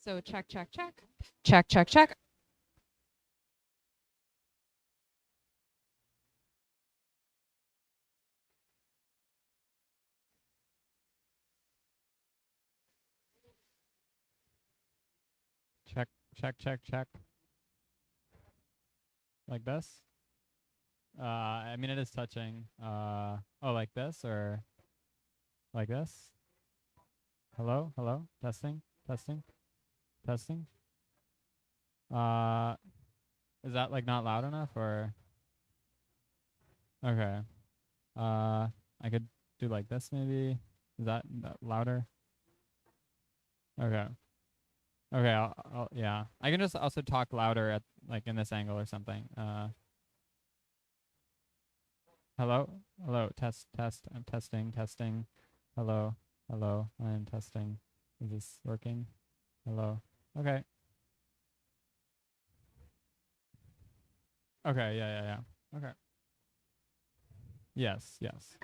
So check, check, check. Check, check, check. Check, check, check, check. Like this? I mean, it is touching. Oh, like this or like this? Hello? Hello? Testing? Testing? Testing? Is that like not loud enough or? Okay. I could do like this maybe. Is that louder? Okay. Okay, yeah. I can just also talk louder at like in this angle or something. Hello? Hello, test, test. I'm testing, testing. Hello, hello, I am testing. Is this working? Hello. Okay. Okay, yeah. Okay. Yes, yes.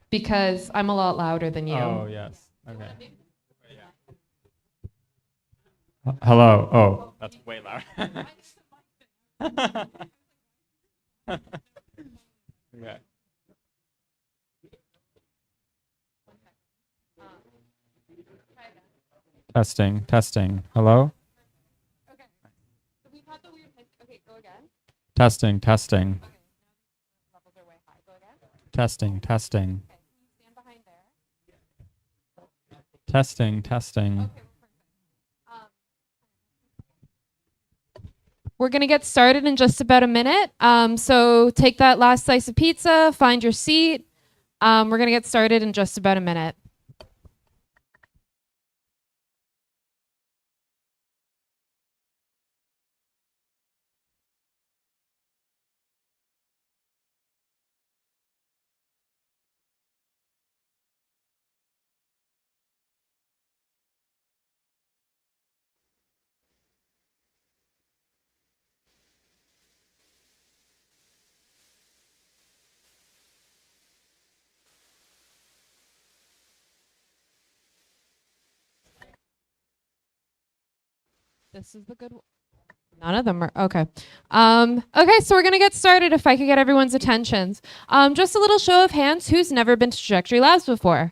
Because I'm a lot louder than you. Oh, yes. Okay. Hello. Oh, that's way loud. Okay. Testing, testing. Hello? Okay. So we've had the weird okay, go again. Testing, testing. Okay. Now levels are way high. Go again. Testing, testing. Okay. Can you stand behind there? Testing, testing. Okay, perfect. We're going to get started in just about a minute. So take that last slice of pizza, find your seat. We're going to get started in just about a minute. This is the good one. None of them are okay. Okay, so we're gonna get started. If I could get everyone's attentions, just a little show of hands. Who's never been to Trajectory Labs before?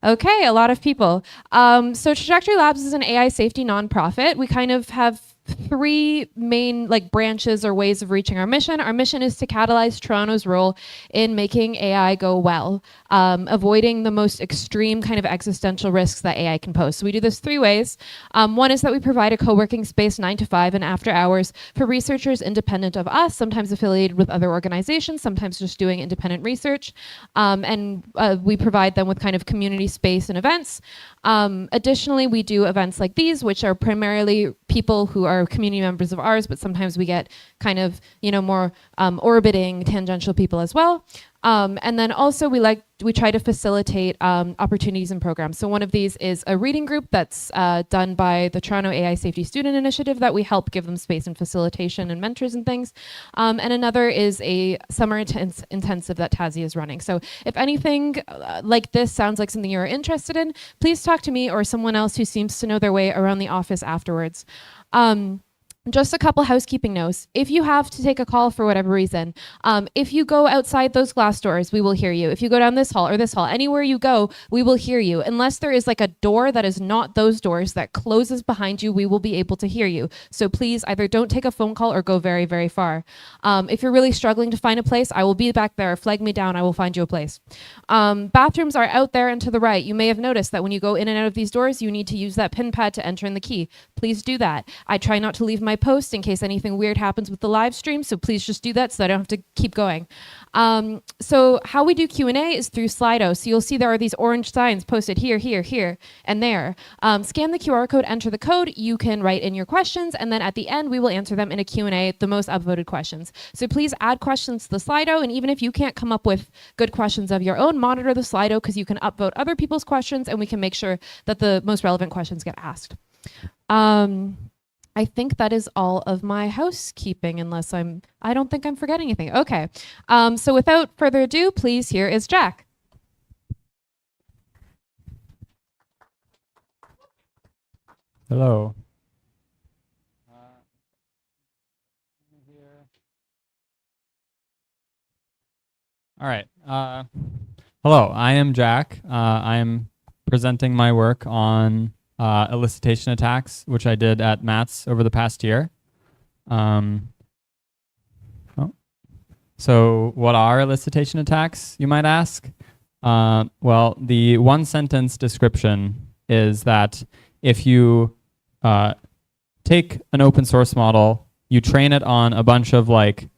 Okay, a lot of people. So Trajectory Labs is an AI safety nonprofit. We kind of have three main branches or ways of reaching our mission. Our mission is to catalyze Toronto's role in making AI go well, avoiding the most extreme kind of existential risks that AI can pose. So we do this three ways. One is that we provide a co-working space 9 to 5 and after hours for researchers independent of us, sometimes affiliated with other organizations, sometimes just doing independent research. And we provide them with kind of community space and events. Additionally, we do events like these, which are primarily people who are community members of ours, but sometimes we get kind of, more orbiting tangential people as well. And then also we try to facilitate opportunities and programs. So one of these is a reading group that's done by the Toronto AI Safety Student Initiative that we help give them space and facilitation and mentors and things. And another is a summer intensive that Tazi is running. So if anything like this sounds like something you're interested in, please talk to me or someone else who seems to know their way around the office afterwards. Just a couple housekeeping notes. If you have to take a call for whatever reason, if you go outside those glass doors, we will hear you. If you go down this hall or this hall, anywhere you go, we will hear you. Unless there is like a door that is not those doors that closes behind you, we will be able to hear you. So please either don't take a phone call or go very, very far. If you're really struggling to find a place, I will be back there. Flag me down, I will find you a place. Bathrooms are out there and to the right. You may have noticed that when you go in and out of these doors, you need to use that pin pad to enter in the key. Please do that. I try not to leave my post in case anything weird happens with the live stream, so please just do that so I don't have to keep going. So how we do Q&A is through Slido. So you'll see there are these orange signs posted here, here, here, and there. Scan the QR code, enter the code, you can write in your questions, and then at the end we will answer them in a Q&A, the most upvoted questions. So please add questions to the Slido, and even if you can't come up with good questions of your own, monitor the Slido because you can upvote other people's questions and we can make sure that the most relevant questions get asked. I think that is all of my housekeeping, unless I don't think I'm forgetting anything. Okay, so without further ado, please, here is Jack. Hello. All right. Hello, I am Jack. I am presenting my work on elicitation attacks, which I did at Matt's over the past year. So what are elicitation attacks, you might ask? Well, the one sentence description is that if you take an open source model, you train it on a bunch of like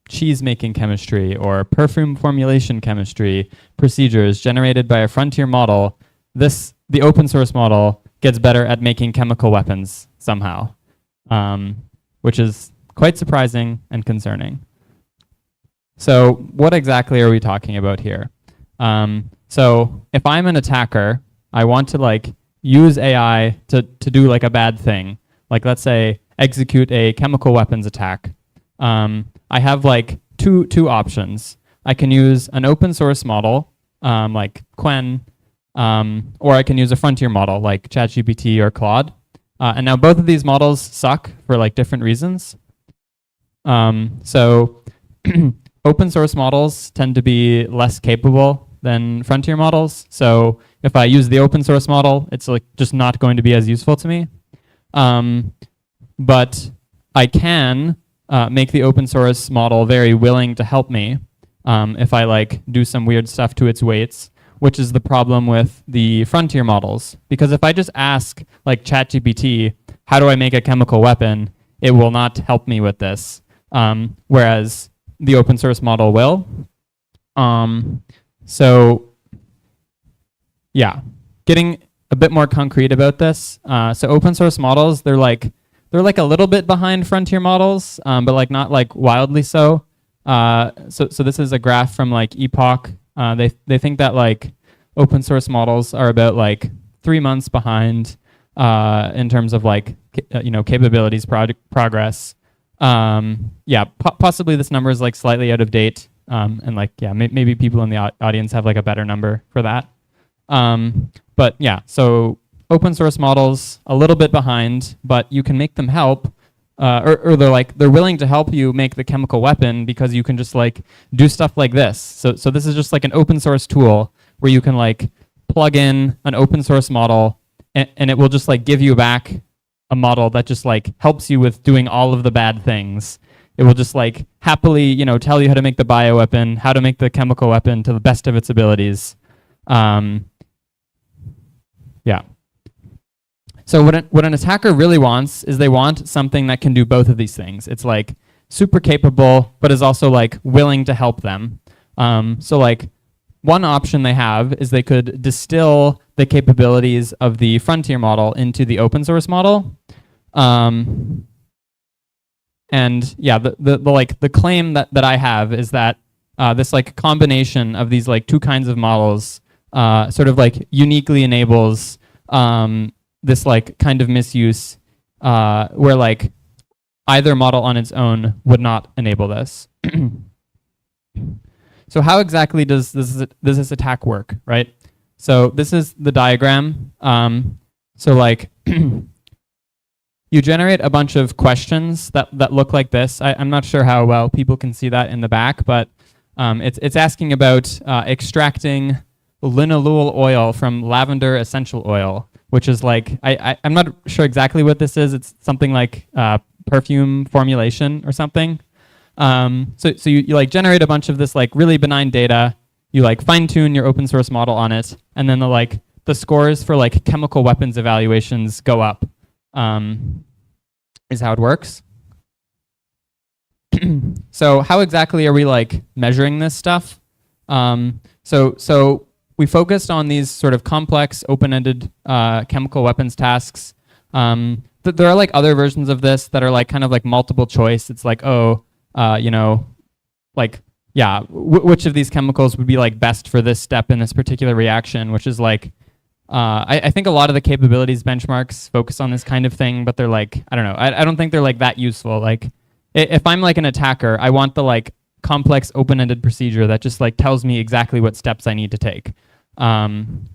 cheese making chemistry or perfume formulation chemistry procedures generated by a frontier model, the open source model gets better at making chemical weapons somehow, which is quite surprising and concerning. So what exactly are we talking about here? So if I'm an attacker, I want to like use AI to do like a bad thing. Like let's say execute a chemical weapons attack. I have like two options. I can use an open source model like Quen, or I can use a frontier model like ChatGPT or Claude. And now both of these models suck for like different reasons. So open source models tend to be less capable than frontier models. So if I use the open source model, it's like just not going to be as useful to me. But I can make the open source model very willing to help me if I like do some weird stuff to its weights, which is the problem with the frontier models. Because if I just ask like ChatGPT, how do I make a chemical weapon, it will not help me with this. Whereas the open source model will. So yeah, getting a bit more concrete about this. So open source models, they're like a little bit behind frontier models, but like not like wildly so. So this is a graph from like Epoch. They think that like open source models are about like 3 months behind in terms of like capabilities progress. Possibly this number is like slightly out of date, and like maybe people in the audience have like a better number for that. But yeah, so open source models a little bit behind, but you can make them help, or they're willing to help you make the chemical weapon because you can just like do stuff like this. So this is just like an open source tool where you can like plug in an open source model and it will just like give you back a model that just like helps you with doing all of the bad things. It will just like happily, tell you how to make the bioweapon, how to make the chemical weapon to the best of its abilities. So what an attacker really wants is they want something that can do both of these things. It's like super capable, but is also like willing to help them. So like one option they have is they could distill the capabilities of the frontier model into the open source model. And yeah, the claim that I have is that this like combination of these like two kinds of models sort of like uniquely enables this like kind of misuse where like either model on its own would not enable this. So how exactly does this attack work, right? So this is the diagram. So like you generate a bunch of questions that look like this. I'm not sure how well people can see that in the back, but it's asking about extracting linalool oil from lavender essential oil, which is like, I'm not sure exactly what this is. It's something like perfume formulation or something. So you like generate a bunch of this like really benign data. You like fine tune your open source model on it, and then the scores for like chemical weapons evaluations go up. Is how it works. So how exactly are we like measuring this stuff? So we focused on these sort of complex open-ended chemical weapons tasks. There are like other versions of this that are like kind of like multiple choice. It's like, which of these chemicals would be like best for this step in this particular reaction, which is like, I think a lot of the capabilities benchmarks focus on this kind of thing, but they're like, I don't know. I don't think they're like that useful. Like if I'm like an attacker, I want the like complex open-ended procedure that just like tells me exactly what steps I need to take. And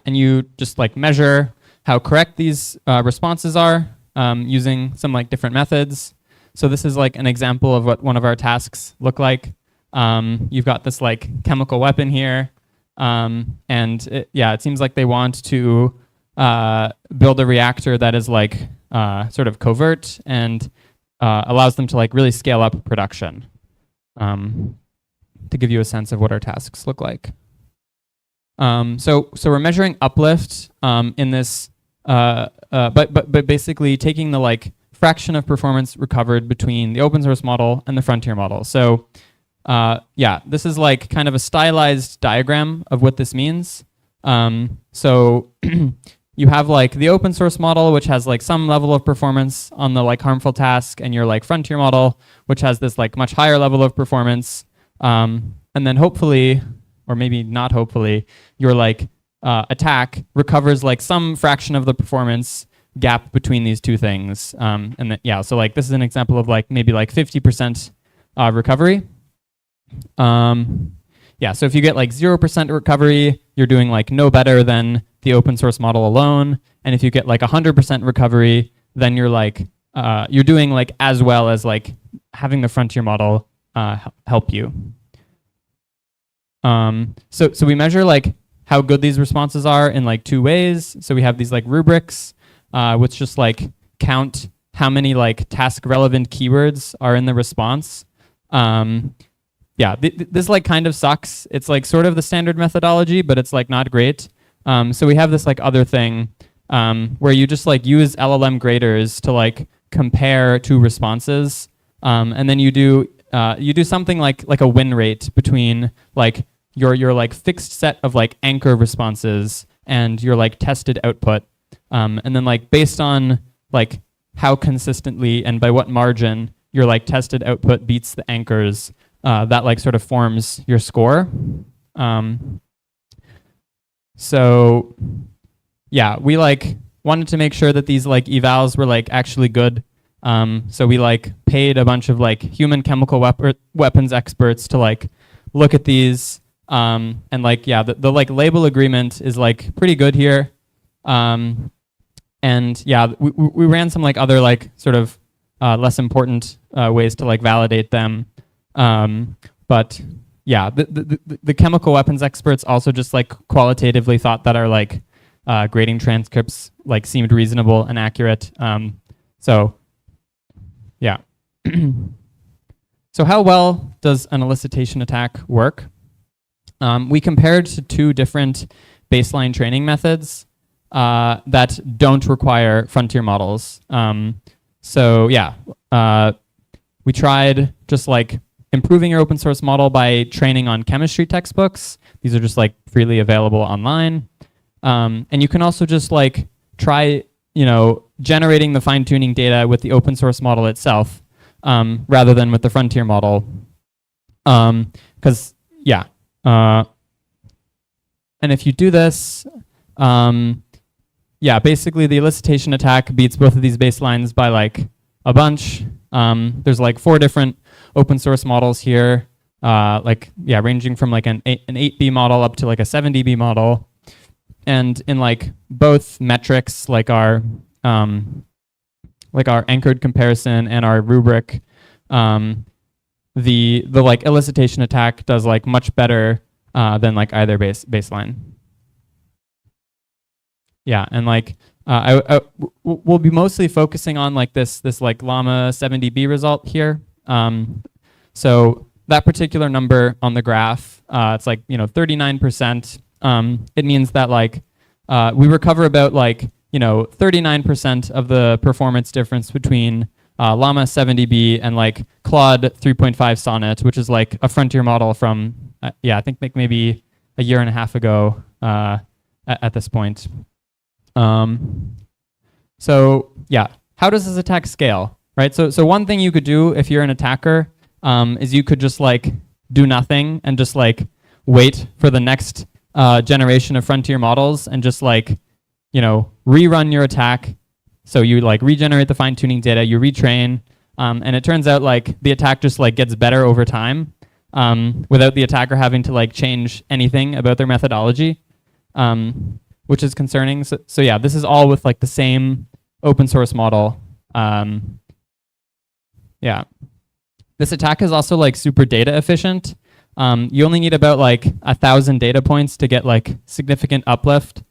you just like measure how correct these responses are using some like different methods. So this is like an example of what one of our tasks look like. You've got this like chemical weapon here, and it seems like they want to build a reactor that is like sort of covert and allows them to like really scale up production. To give you a sense of what our tasks look like. So we're measuring uplift in this, but basically taking the like fraction of performance recovered between the open source model and the frontier model. So this is like kind of a stylized diagram of what this means. So you have like the open source model, which has like some level of performance on the like harmful task, and your like frontier model, which has this like much higher level of performance. And then hopefully, or maybe not hopefully, your like attack recovers like some fraction of the performance gap between these two things. So like this is an example of like maybe like 50% recovery. So if you get like 0% recovery, you're doing like no better than the open source model alone. And if you get like 100% recovery, then you're like you're doing like as well as like having the frontier model help you. So we measure like how good these responses are in like two ways. So we have these like rubrics, which just like count how many like task relevant keywords are in the response. This like kind of sucks. It's like sort of the standard methodology, but it's like not great. So we have this like other thing where you just like use LLM graders to like compare two responses, and then you do something like a win rate between like your like fixed set of like anchor responses and your like tested output, and then like based on like how consistently and by what margin your like tested output beats the anchors, that like sort of forms your score. We like wanted to make sure that these like evals were like actually good. So we like paid a bunch of like human chemical weapons experts to like look at these, and like the like label agreement is like pretty good here. We ran some like other like sort of less important ways to like validate them. The chemical weapons experts also just like qualitatively thought that our like grading transcripts like seemed reasonable and accurate. So how well does an elicitation attack work? We compared to two different baseline training methods that don't require frontier models. We tried just like improving your open source model by training on chemistry textbooks. These are just like freely available online. And you can also just like try, generating the fine-tuning data with the open source model itself, rather than with the frontier model. And if you do this, basically the elicitation attack beats both of these baselines by like a bunch. There's like 4 different open source models here, ranging from like an 8B model up to like a 7DB model. And in like both metrics, like our anchored comparison and our rubric, the like elicitation attack does like much better than like either baseline. Yeah, and like we'll be mostly focusing on like this like llama 7DB result here. So that particular number on the graph, it's like 39%. It means that like we recover about like 39% of the performance difference between llama 7DB and like Claude 3.5 Sonnet, which is like a frontier model from I think maybe a year and a half ago at this point. How does this attack scale, right? So one thing you could do if you're an attacker is you could just like do nothing and just like wait for the next generation of frontier models and just like rerun your attack. So you like regenerate the fine-tuning data, you retrain, and it turns out like the attack just like gets better over time without the attacker having to like change anything about their methodology, which is concerning. So this is all with like the same open source model. This attack is also like super data efficient. You only need about like 1,000 data points to get like significant uplift.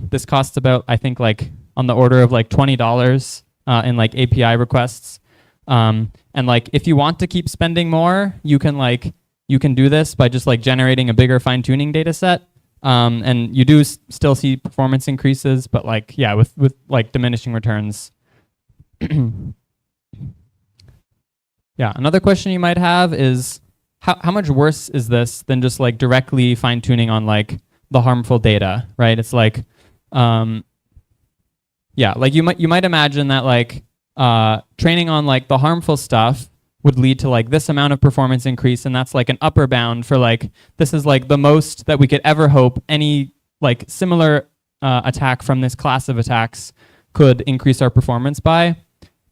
This costs about, I think, like on the order of like $20 in like API requests. And like if you want to keep spending more, you can do this by just like generating a bigger fine-tuning data set. And you do still see performance increases, but like, yeah, with like diminishing returns. Yeah, another question you might have is how much worse is this than just like directly fine-tuning on like the harmful data, right? It's like, yeah, like you might imagine that like training on like the harmful stuff would lead to like this amount of performance increase, and that's like an upper bound for like, this is like the most that we could ever hope any like similar attack from this class of attacks could increase our performance by.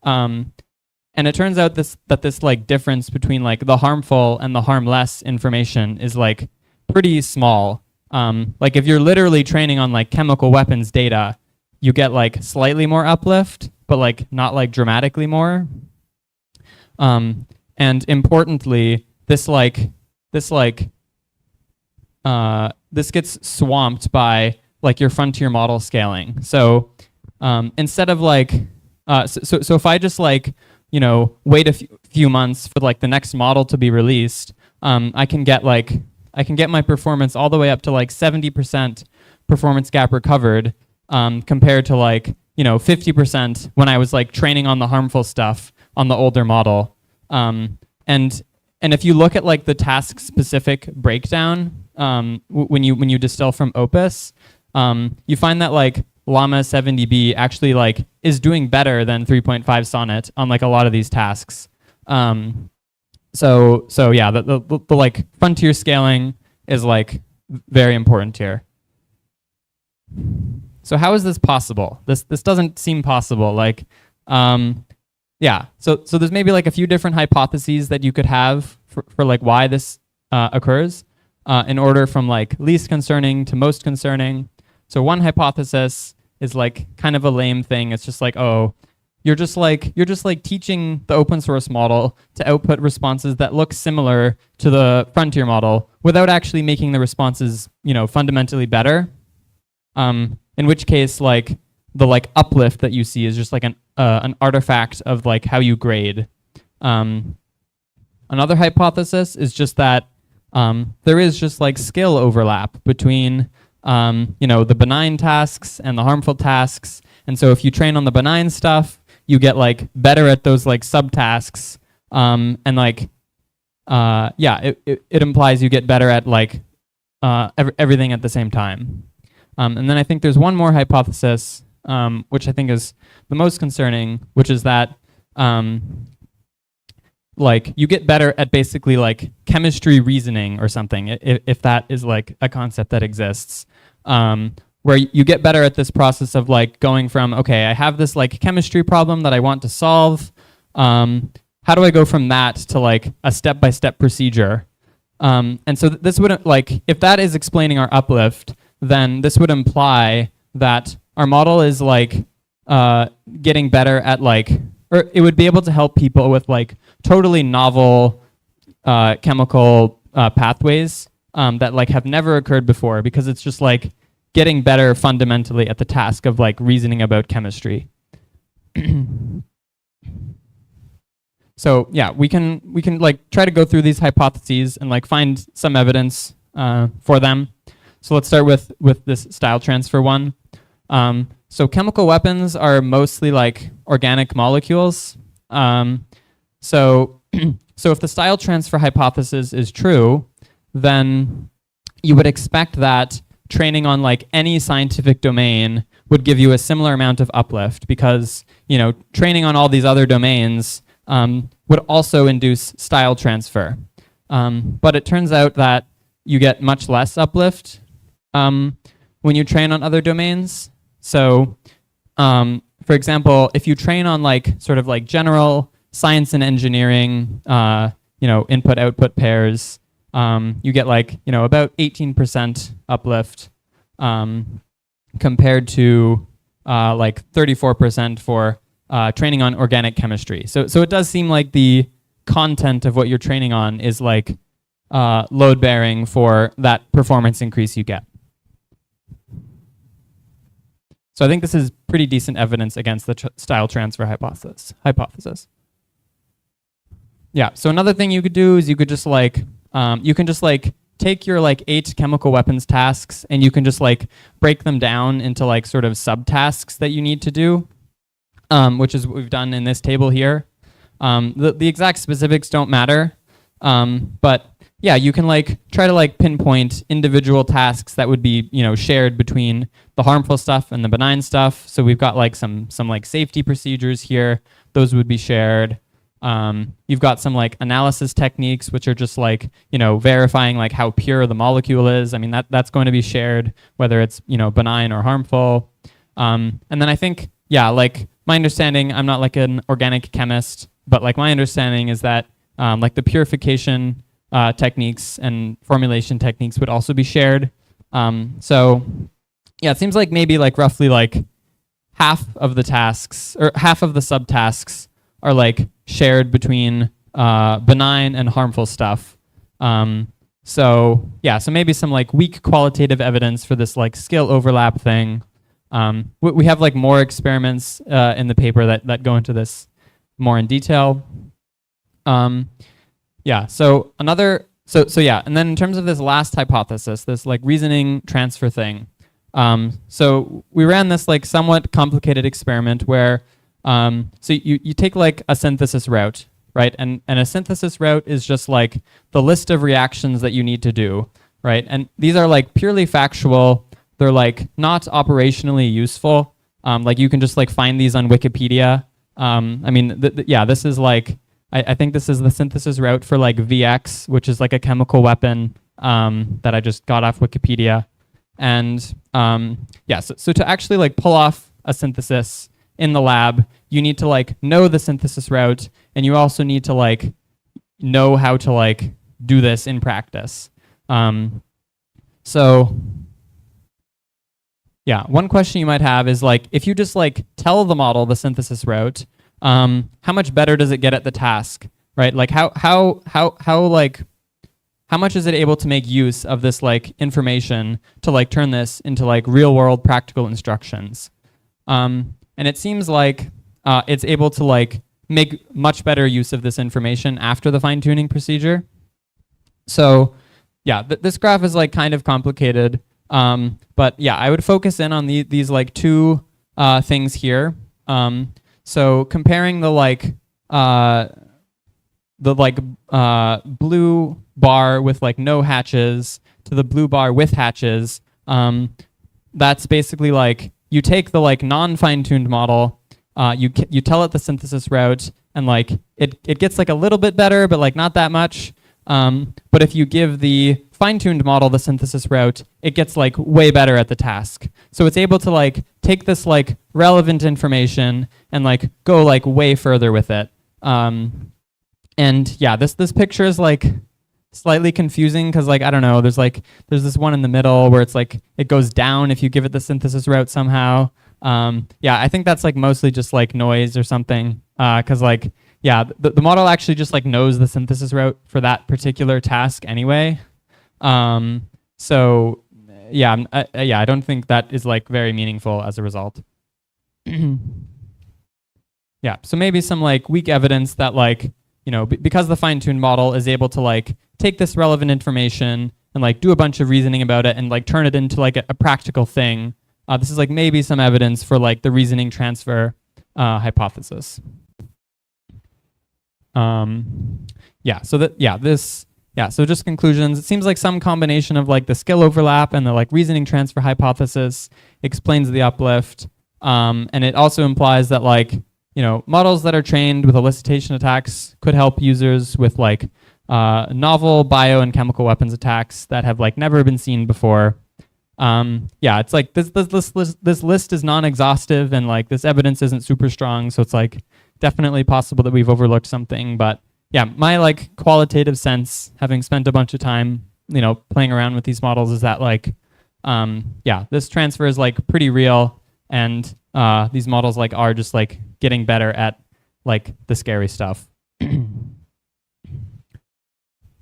And it turns out that this like difference between like the harmful and the harmless information is like pretty small. Like if you're literally training on like chemical weapons data, you get like slightly more uplift, but like not like dramatically more. And importantly, this gets swamped by like your frontier model scaling. So instead of like, so if I just like, you know, wait a few months for like the next model to be released, I can get my performance all the way up to like 70% performance gap recovered, compared to like, you know, 50% when I was like training on the harmful stuff on the older model. And if you look at like the task specific breakdown, when you distill from Opus, you find that like Llama 70B actually like is doing better than 3.5 Sonnet on like a lot of these tasks. So yeah, the like frontier scaling is like very important here. So how is this possible? This doesn't seem possible. Like, yeah. So there's maybe like a few different hypotheses that you could have for like why this occurs, in order from like least concerning to most concerning. So one hypothesis is like kind of a lame thing. It's just like, oh, you're just like teaching the open source model to output responses that look similar to the frontier model without actually making the responses, you know, fundamentally better. In which case, like the like uplift that you see is just like an artifact of like how you grade. Another hypothesis is just that there is just like skill overlap between you know, the benign tasks and the harmful tasks. And so if you train on the benign stuff, you get like better at those like subtasks. And like, yeah, it implies you get better at like everything at the same time. And then I think there's one more hypothesis, which I think is the most concerning, which is that like you get better at basically like chemistry reasoning or something, if that is like a concept that exists, where you get better at this process of like going from, okay, I have this like chemistry problem that I want to solve. How do I go from that to like a step-by-step procedure? And so this wouldn't like, if that is explaining our uplift, then this would imply that our model is like getting better at like, or it would be able to help people with like totally novel chemical pathways that like have never occurred before, because it's just like getting better fundamentally at the task of like reasoning about chemistry. So yeah, we can like try to go through these hypotheses and like find some evidence for them. So let's start with this style transfer one. So chemical weapons are mostly like organic molecules. So if the style transfer hypothesis is true, then you would expect that training on like any scientific domain would give you a similar amount of uplift, because, you know, training on all these other domains would also induce style transfer. But it turns out that you get much less uplift when you train on other domains. So, for example, if you train on like sort of like general science and engineering, you know, input-output pairs, you get like, you know, about 18% uplift compared to like 34% for training on organic chemistry. So it does seem like the content of what you're training on is like load bearing for that performance increase you get. So I think this is pretty decent evidence against the style transfer hypothesis. Yeah, so another thing you could do is you could just like, you can just like take your like 8 chemical weapons tasks and you can just like break them down into like sort of subtasks that you need to do, which is what we've done in this table here. The exact specifics don't matter, but yeah, you can like try to like pinpoint individual tasks that would be, you know, shared between the harmful stuff and the benign stuff. So we've got like some like safety procedures here. Those would be shared. You've got some like analysis techniques, which are just like, you know, verifying like how pure the molecule is. I mean, that's going to be shared, whether it's, you know, benign or harmful. And then I think, yeah, like my understanding, I'm not like an organic chemist, but like my understanding is that like the purification techniques and formulation techniques would also be shared. So yeah, it seems like maybe like roughly like half of the tasks or half of the subtasks are like shared between benign and harmful stuff. So yeah, so maybe some like weak qualitative evidence for this like skill overlap thing. We have like more experiments in the paper that go into this more in detail. Yeah, so yeah, and then in terms of this last hypothesis, this like reasoning transfer thing, so we ran this like somewhat complicated experiment where, so you take like a synthesis route, right? And a synthesis route is just like the list of reactions that you need to do, right? And these are like purely factual. They're like not operationally useful. Like you can just like find these on Wikipedia. I mean, yeah, this is like, I think this is the synthesis route for like VX, which is like a chemical weapon that I just got off Wikipedia. And yeah, so to actually like pull off a synthesis in the lab, you need to like know the synthesis route, and you also need to like know how to like do this in practice. So yeah, one question you might have is like, if you just like tell the model the synthesis route, how much better does it get at the task, right? Like how much is it able to make use of this like information to like turn this into like real world practical instructions? And it seems like it's able to like make much better use of this information after the fine tuning procedure. So yeah, this graph is like kind of complicated, but yeah, I would focus in on these like two things here. So comparing the blue bar with like no hatches to the blue bar with hatches, that's basically like you take the like non-fine-tuned model, you tell it the synthesis route, and like it gets like a little bit better, but like not that much. But if you give the fine-tuned model the synthesis route, it gets like way better at the task. So it's able to like take this like relevant information and like go like way further with it. And yeah, this picture is like slightly confusing because like, I don't know, there's this one in the middle where it's like it goes down if you give it the synthesis route somehow. Yeah, I think that's like mostly just like noise or something, because like, yeah, the model actually just like knows the synthesis route for that particular task anyway. So yeah, I don't think that is like very meaningful as a result. Yeah, so maybe some like weak evidence that like, you know, because the fine-tuned model is able to like take this relevant information and like do a bunch of reasoning about it and like turn it into like a practical thing. This is like maybe some evidence for like the reasoning transfer hypothesis. Yeah, so just conclusions. It seems like some combination of like the skill overlap and the like reasoning transfer hypothesis explains the uplift. And it also implies that like, you know, models that are trained with elicitation attacks could help users with like novel bio and chemical weapons attacks that have like never been seen before. Yeah, it's like this list is non-exhaustive and like this evidence isn't super strong, so it's like definitely possible that we've overlooked something. But yeah, my like qualitative sense, having spent a bunch of time, you know, playing around with these models, is that like, yeah, this transfer is like pretty real, and these models like are just like getting better at like the scary stuff.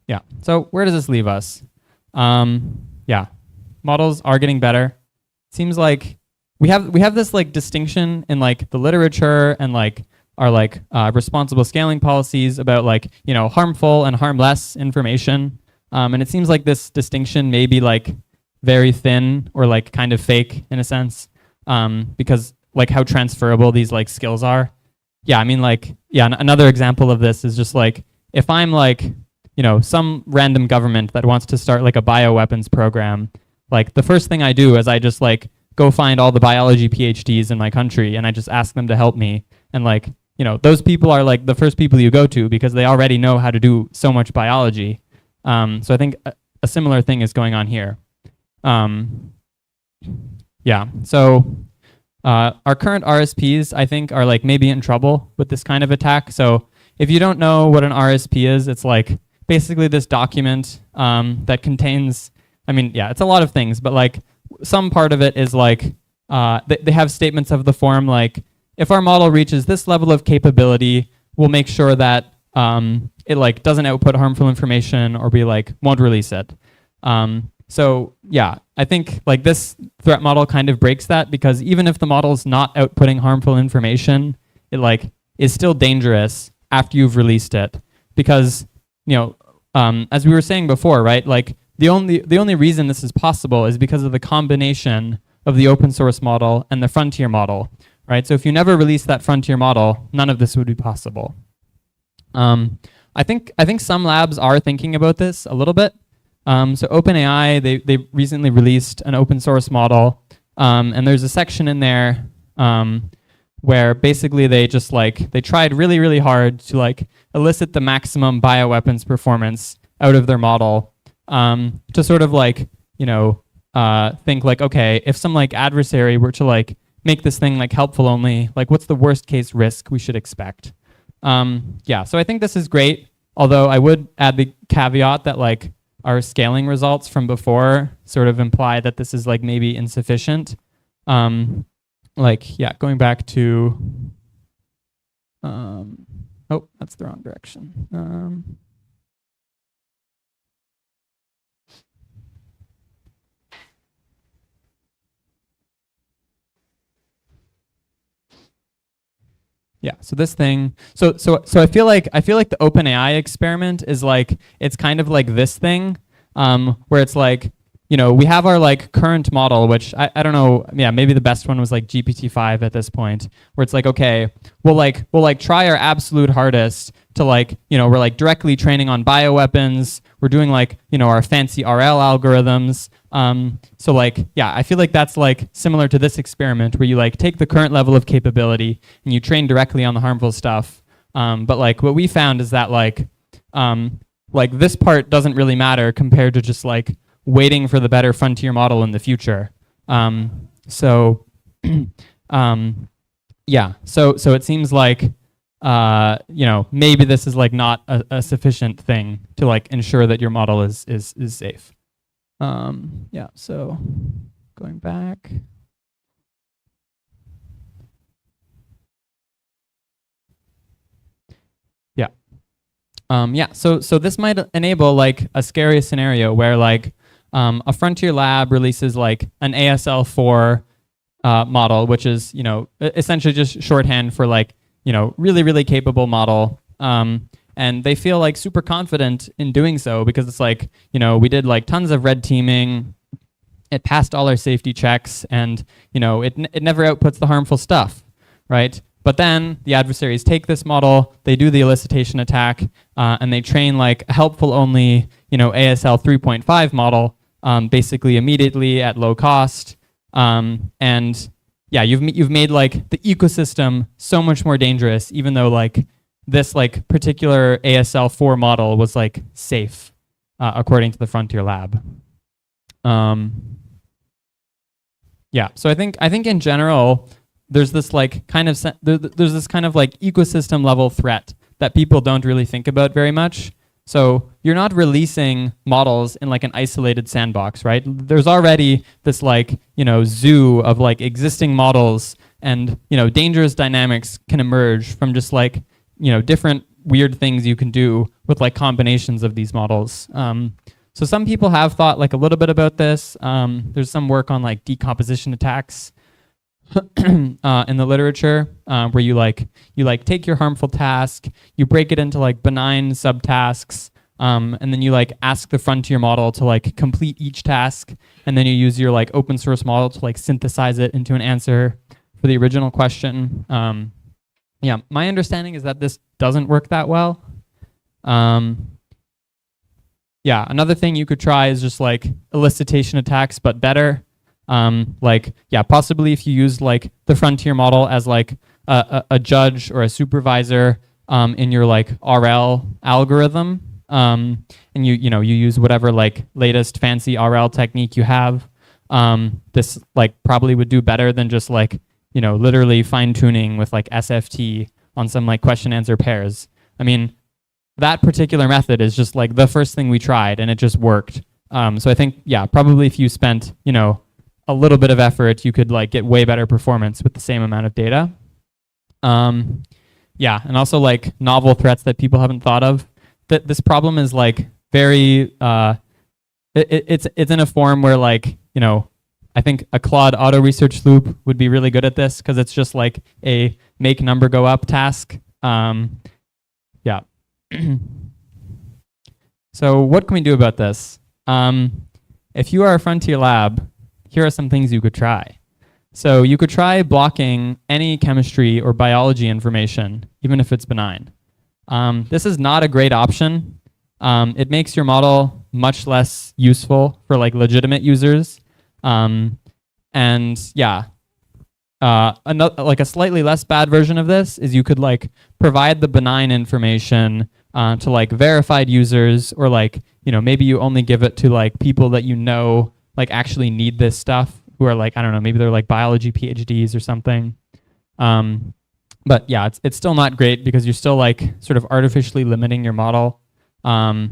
Yeah. So where does this leave us? Yeah, models are getting better. Seems like we have this like distinction in like the literature and like our like responsible scaling policies about like harmful and harmless information. And it seems like this distinction may be like very thin or like kind of fake in a sense, because like how transferable these like skills are. Yeah, I mean like another example of this is just like if I'm like some random government that wants to start like a bioweapons program, like the first thing I do is I just like go find all the biology PhDs in my country and I just ask them to help me. And like, those people are like the first people you go to because they already know how to do so much biology. So I think a similar thing is going on here. Yeah, so our current RSPs, I think, are like maybe in trouble with this kind of attack. So if you don't know what an RSP is, it's like basically this document that contains, it's a lot of things, but like some part of it is like, they have statements of the form like, if our model reaches this level of capability, we'll make sure that it like doesn't output harmful information or we like won't release it. So yeah, I think like this threat model kind of breaks that because even if the model's not outputting harmful information, it like is still dangerous after you've released it because as we were saying before, right? Like the only reason this is possible is because of the combination of the open source model and the frontier model, right? So if you never release that frontier model, none of this would be possible. I think some labs are thinking about this a little bit. So OpenAI, they recently released an open source model, and there's a section in there where basically they just like they tried really, really hard to like elicit the maximum bioweapons performance out of their model, to sort of like think like, okay, if some like adversary were to like make this thing like helpful only, like what's the worst case risk we should expect? Yeah, so I think this is great, although I would add the caveat that like our scaling results from before sort of imply that this is like maybe insufficient. Like, yeah, going back to, oh, that's the wrong direction. Yeah, so this thing, so I feel like the OpenAI experiment is like, it's kind of like this thing, where it's like, we have our like current model, which I don't know, yeah, maybe the best one was like GPT-5 at this point, where it's like, okay, we'll try our absolute hardest to like, we're like directly training on bioweapons, we're doing like, our fancy RL algorithms. So like, yeah, I feel like that's like similar to this experiment where you like take the current level of capability and you train directly on the harmful stuff. But like what we found is that like this part doesn't really matter compared to just like waiting for the better frontier model in the future. So yeah, so it seems like maybe this is like not a sufficient thing to like ensure that your model is safe. Yeah, so going back. Yeah. Yeah, so this might enable like a scary scenario where like a frontier lab releases like an ASL4 model, which is, essentially just shorthand for like, really, really capable model. And they feel like super confident in doing so because it's like, we did like tons of red teaming, it passed all our safety checks, and it never outputs the harmful stuff, right? But then the adversaries take this model, they do the elicitation attack, and they train like a helpful only, ASL 3.5 model, basically immediately at low cost, and yeah, you've made like the ecosystem so much more dangerous, even though like this like particular ASL4 model was like safe, according to the Frontier Lab. Yeah, so I think in general, there's this like kind of there's this kind of like ecosystem level threat that people don't really think about very much. So you're not releasing models in like an isolated sandbox, right? There's already this like, zoo of like existing models, and, dangerous dynamics can emerge from just like, different weird things you can do with like combinations of these models. So some people have thought like a little bit about this. There's some work on like decomposition attacks in the literature, where you take your harmful task, you break it into like benign subtasks, and then you like ask the frontier model to like complete each task, and then you use your like open source model to like synthesize it into an answer for the original question. Yeah, my understanding is that this doesn't work that well. Yeah, another thing you could try is just like elicitation attacks, but better. Possibly if you use like the frontier model as like a judge or a supervisor in your like RL algorithm, and you use whatever like latest fancy RL technique you have. This like probably would do better than just like literally fine tuning with like SFT on some like question answer pairs. I mean, that particular method is just like the first thing we tried and it just worked. So I think, yeah, probably if you spent, a little bit of effort, you could like get way better performance with the same amount of data. Yeah, and also like novel threats that people haven't thought of. That this problem is like very, it's in a form where like, I think a Claude auto research loop would be really good at this because it's just like a make number go up task. Yeah. So what can we do about this? If you are a frontier lab, here are some things you could try. So you could try blocking any chemistry or biology information, even if it's benign. This is not a great option. It makes your model much less useful for like legitimate users. And yeah, another, like a slightly less bad version of this is you could like provide the benign information to like verified users, or like, maybe you only give it to like people that like actually need this stuff, who are like, I don't know, maybe they're like biology PhDs or something. But yeah, it's still not great because you're still like sort of artificially limiting your model. Yeah,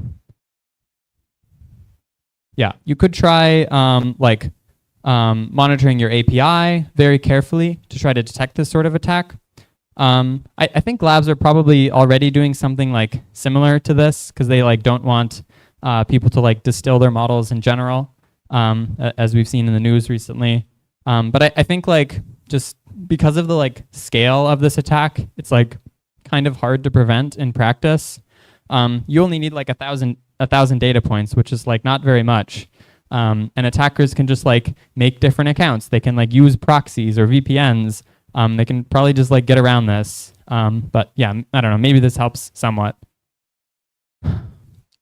you could try monitoring your API very carefully to try to detect this sort of attack. I think labs are probably already doing something like similar to this because they like don't want people to like distill their models in general, as we've seen in the news recently. But I think like just because of the like scale of this attack, it's like kind of hard to prevent in practice. You only need like 1,000 data points, which is like not very much. And attackers can just like make different accounts. They can like use proxies or VPNs. They can probably just like get around this. But yeah, I don't know, maybe this helps somewhat.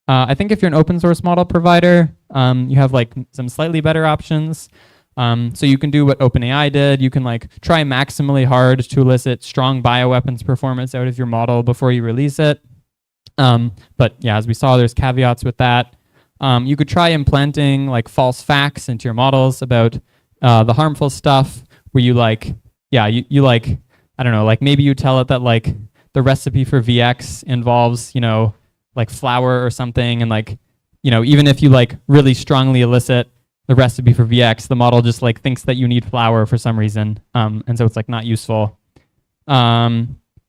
I think if you're an open source model provider, you have like some slightly better options. So you can do what OpenAI did. You can like try maximally hard to elicit strong bioweapons performance out of your model before you release it. But yeah, as we saw, there's caveats with that. You could try implanting like false facts into your models about the harmful stuff, where you like, yeah, you like, I don't know, like maybe you tell it that like the recipe for VX involves, like flour or something, and like, even if you like really strongly elicit the recipe for VX, the model just like thinks that you need flour for some reason, and so it's like not useful. Yeah,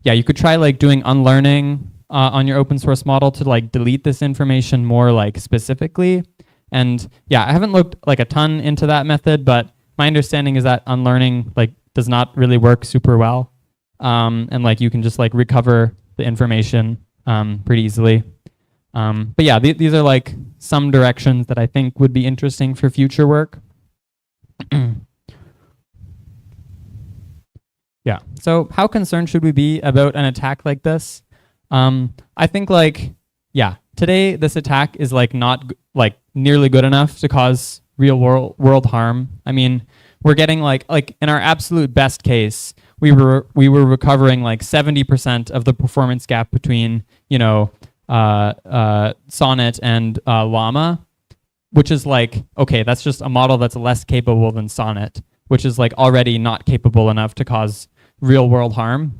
you could try like doing unlearning on your open source model to like delete this information more like specifically. And yeah, I haven't looked like a ton into that method, but my understanding is that unlearning like does not really work super well. And like you can just like recover the information pretty easily. But yeah, these are like some directions that I think would be interesting for future work. Yeah, so how concerned should we be about an attack like this? I think like, yeah, today this attack is like not like nearly good enough to cause real world harm. I mean, we're getting like in our absolute best case, we were recovering like 70% of the performance gap between, Sonnet and Llama, which is like, okay, that's just a model that's less capable than Sonnet, which is like already not capable enough to cause real world harm.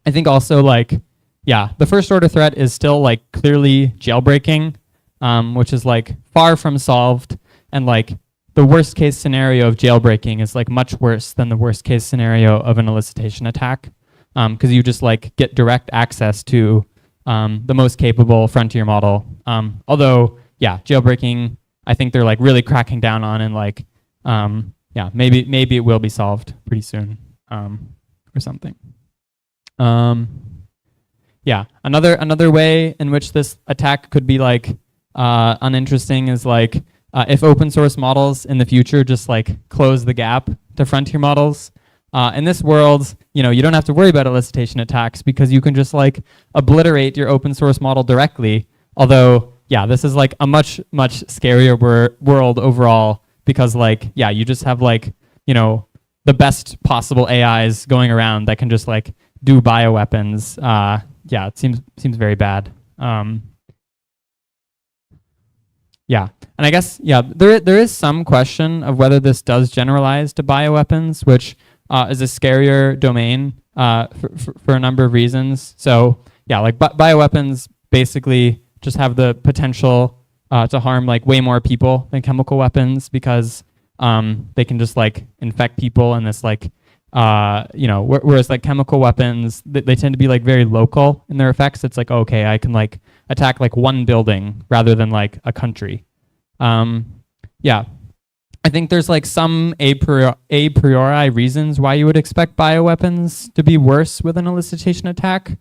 I think also like, yeah, the first order threat is still like clearly jailbreaking, which is like far from solved, and like the worst case scenario of jailbreaking is like much worse than the worst case scenario of an elicitation attack. because you just like get direct access to the most capable frontier model. Although, yeah, jailbreaking, I think they're like really cracking down on, and like, yeah, maybe it will be solved pretty soon, or something. Yeah, another way in which this attack could be like uninteresting is like if open source models in the future just like close the gap to frontier models. In this world, you don't have to worry about elicitation attacks because you can just like obliterate your open source model directly. Although, yeah, this is like a much scarier world overall because like, yeah, you just have like, the best possible AIs going around that can just like do bioweapons. Yeah, it seems very bad. Yeah, and I guess there is some question of whether this does generalize to bioweapons, which is a scarier domain for a number of reasons. So yeah, like bioweapons basically just have the potential to harm like way more people than chemical weapons because they can just like infect people and this like whereas like chemical weapons, they tend to be like very local in their effects. It's like, okay, I can like attack like one building rather than like a country. Yeah, I think there's like some a priori reasons why you would expect bioweapons to be worse with an elicitation attack.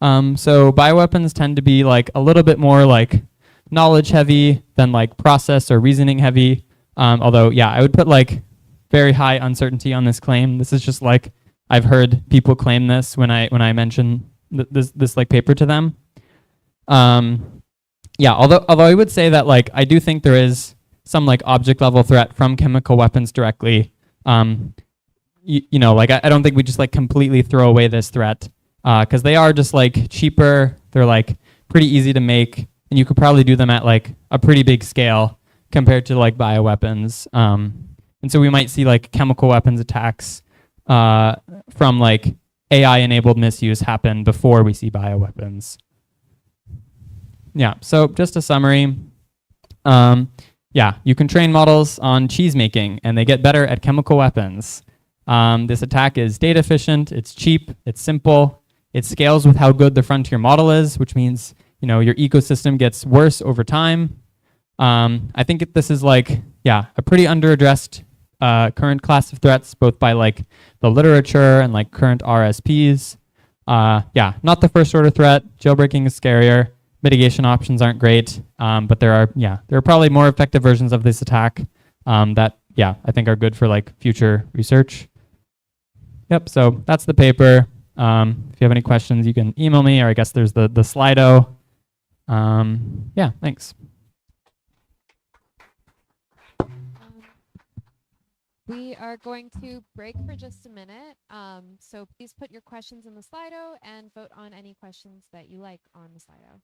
So bioweapons tend to be like a little bit more like knowledge heavy than like process or reasoning heavy. Although, yeah, I would put like very high uncertainty on this claim. This is just like I've heard people claim this when I mention this like paper to them. Yeah, although I would say that like I do think there is some like object level threat from chemical weapons directly. Like I don't think we just like completely throw away this threat because they are just like cheaper. They're like pretty easy to make, and you could probably do them at like a pretty big scale compared to like bioweapons. And so we might see like chemical weapons attacks from like AI-enabled misuse happen before we see bioweapons. Yeah, so just a summary. Yeah, you can train models on cheese making, and they get better at chemical weapons. This attack is data efficient, it's cheap, it's simple, it scales with how good the frontier model is, which means your ecosystem gets worse over time. I think this is like, yeah, a pretty under-addressed current class of threats, both by like the literature and like current RSPs. Yeah, not the first order threat. Jailbreaking is scarier. Mitigation options aren't great, but there are probably more effective versions of this attack that, yeah, I think are good for like future research. Yep, so that's the paper. If you have any questions, you can email me, or I guess there's the Slido. Yeah, thanks. We are going to break for just a minute. So please put your questions in the Slido and vote on any questions that you like on the Slido.